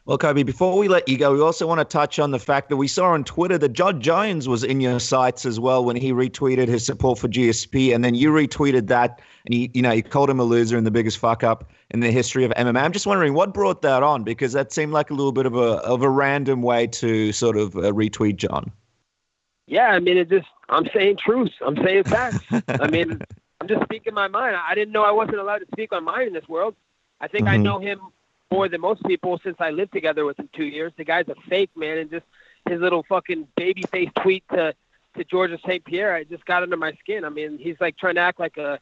Well, Kobe, before we let you go, we also want to touch on the fact that we saw on Twitter that Jon Jones was in your sights as well when he retweeted his support for GSP, and then you retweeted that, and you called him a loser and the biggest fuck up in the history of MMA. I'm just wondering what brought that on, because that seemed like a little bit of a random way to sort of retweet Jon. Yeah, I mean, I'm saying truth. I'm saying facts. I mean, I'm just speaking my mind. I didn't know I wasn't allowed to speak my mind in this world. I think I know him more than most people since I lived together with him 2 years. The guy's a fake, man, and just his little fucking baby face tweet to Georgia St. Pierre, I just got under my skin. I mean, he's like trying to act like a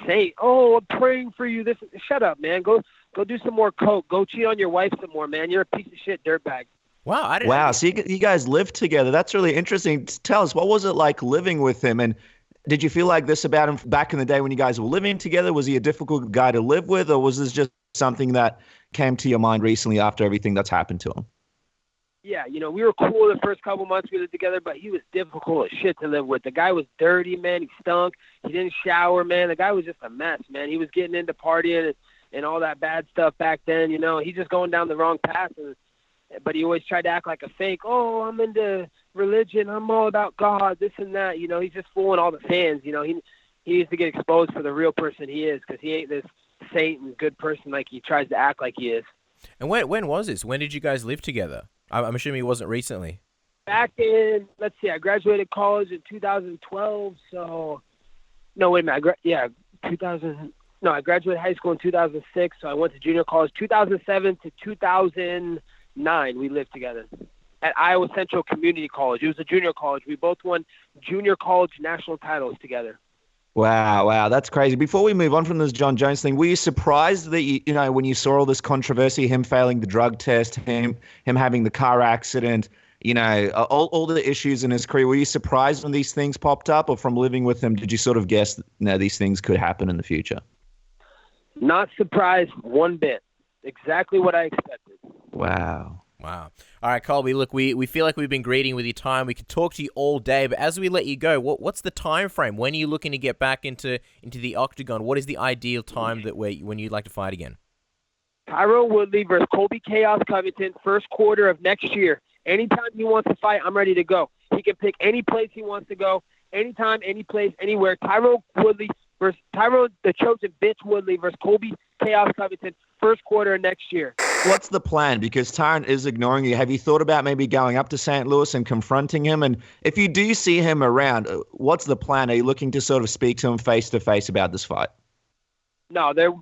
saint. Oh, I'm praying for you. Shut up, man. Go do some more coke. Go cheat on your wife some more, man. You're a piece of shit dirtbag. Wow. So you guys lived together. That's really interesting. Tell us, what was it like living with him? And did you feel like this about him back in the day when you guys were living together? Was he a difficult guy to live with, or was this just something that came to your mind recently after everything that's happened to him? Yeah, we were cool the first couple months we lived together, but he was difficult as shit to live with. The guy was dirty, man. He stunk. He didn't shower, man. The guy was just a mess, man. He was getting into partying and all that bad stuff back then. He's just going down the wrong path. But he always tried to act like a fake. Oh, I'm into religion. I'm all about God, this and that. He's just fooling all the fans. He needs to get exposed for the real person he is, because he ain't this saint and good person like he tries to act like he is. And when was this? When did you guys live together? I'm assuming it wasn't recently. Back in, let's see, I graduated college in 2012. So, no, wait a minute. 2000. No, I graduated high school in 2006. So I went to junior college 2007 to 2009. We lived together at Iowa Central Community College. It was a junior college. We both won junior college national titles together. Wow, that's crazy. Before we move on from this Jon Jones thing, were you surprised that when you saw all this controversy, him failing the drug test, him having the car accident, all the issues in his career, were you surprised when these things popped up, or from living with him, did you sort of guess these things could happen in the future? Not surprised one bit. Exactly what I expected. Wow. All right, Colby, look, we feel like we've been greeting with your time. We could talk to you all day, but as we let you go, what's the time frame? When are you looking to get back into the octagon? What is the ideal time when you'd like to fight again? Tyron Woodley versus Colby Chaos Covington, first quarter of next year. Anytime he wants to fight, I'm ready to go. He can pick any place he wants to go, anytime, any place, anywhere. Tyron Woodley versus Tyron the Chosen Bitch Woodley versus Colby Chaos Covington, first quarter of next year. What's the plan? Because Tyron is ignoring you. Have you thought about maybe going up to St. Louis and confronting him? And if you do see him around, what's the plan? Are you looking to sort of speak to him face to face about this fight? No, there's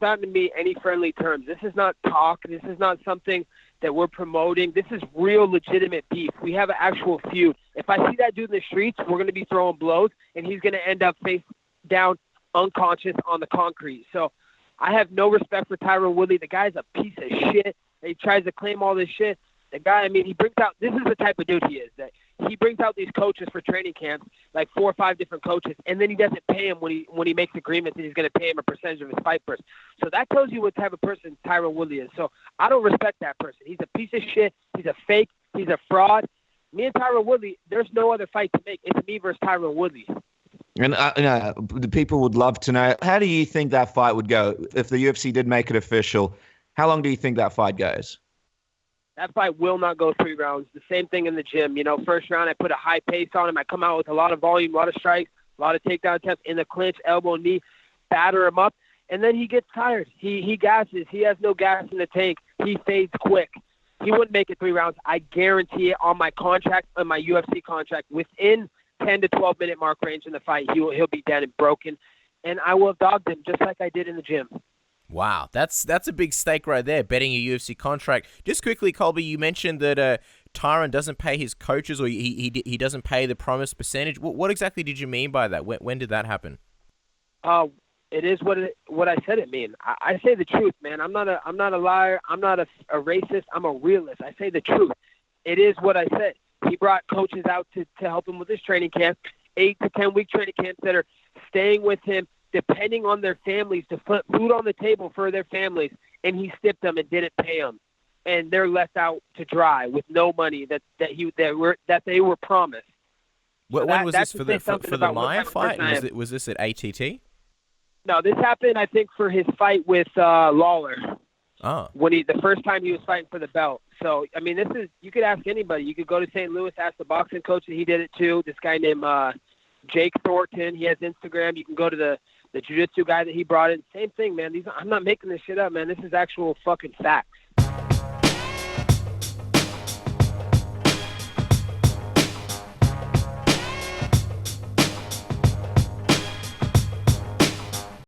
not going to be any friendly terms. This is not talk. This is not something that we're promoting. This is real legitimate beef. We have an actual feud. If I see that dude in the streets, we're going to be throwing blows, and he's going to end up face down unconscious on the concrete. So I have no respect for Tyron Woodley. The guy's a piece of shit. He tries to claim all this shit. The guy, he brings out, this is the type of dude he is, that he brings out these coaches for training camps, like 4 or 5 different coaches, and then he doesn't pay him when he makes agreements that he's going to pay him a percentage of his fight purse. So that tells you what type of person Tyron Woodley is. So I don't respect that person. He's a piece of shit. He's a fake. He's a fraud. Me and Tyron Woodley, there's no other fight to make. It's me versus Tyron Woodley. And the people would love to know, how do you think that fight would go if the UFC did make it official? How long do you think that fight goes? That fight will not go 3 rounds. The same thing in the gym. First round, I put a high pace on him. I come out with a lot of volume, a lot of strikes, a lot of takedown attempts in the clinch, elbow, knee, batter him up. And then he gets tired. He gasses. He has no gas in the tank. He fades quick. He wouldn't make it 3 rounds. I guarantee it on my contract, on my UFC contract, within 10 to 12 minute mark range in the fight, he'll be dead and broken, and I will have dogged him just like I did in the gym. Wow, that's a big stake right there, betting a UFC contract. Just quickly, Colby, you mentioned that Tyron doesn't pay his coaches, or he doesn't pay the promised percentage. What exactly did you mean by that? When did that happen? It is what I said it mean. I say the truth, man. I'm not a liar. I'm not a racist. I'm a realist. I say the truth. It is what I said. He brought coaches out to help him with his training camp, 8 to 10 week training camps that are staying with him, depending on their families, to put food on the table for their families, and he stiffed them and didn't pay them, and they're left out to dry with no money that they were promised. When was this for the Maya fight? Was this at ATT? No, this happened, I think, for his fight with Lawler. when the first time he was fighting for the belt. So, I mean, you could ask anybody. You could go to St. Louis, ask the boxing coach, and he did it too. This guy named Jake Thornton, he has Instagram. You can go to the jiu-jitsu guy that he brought in. Same thing, man. I'm not making this shit up, man. This is actual fucking facts.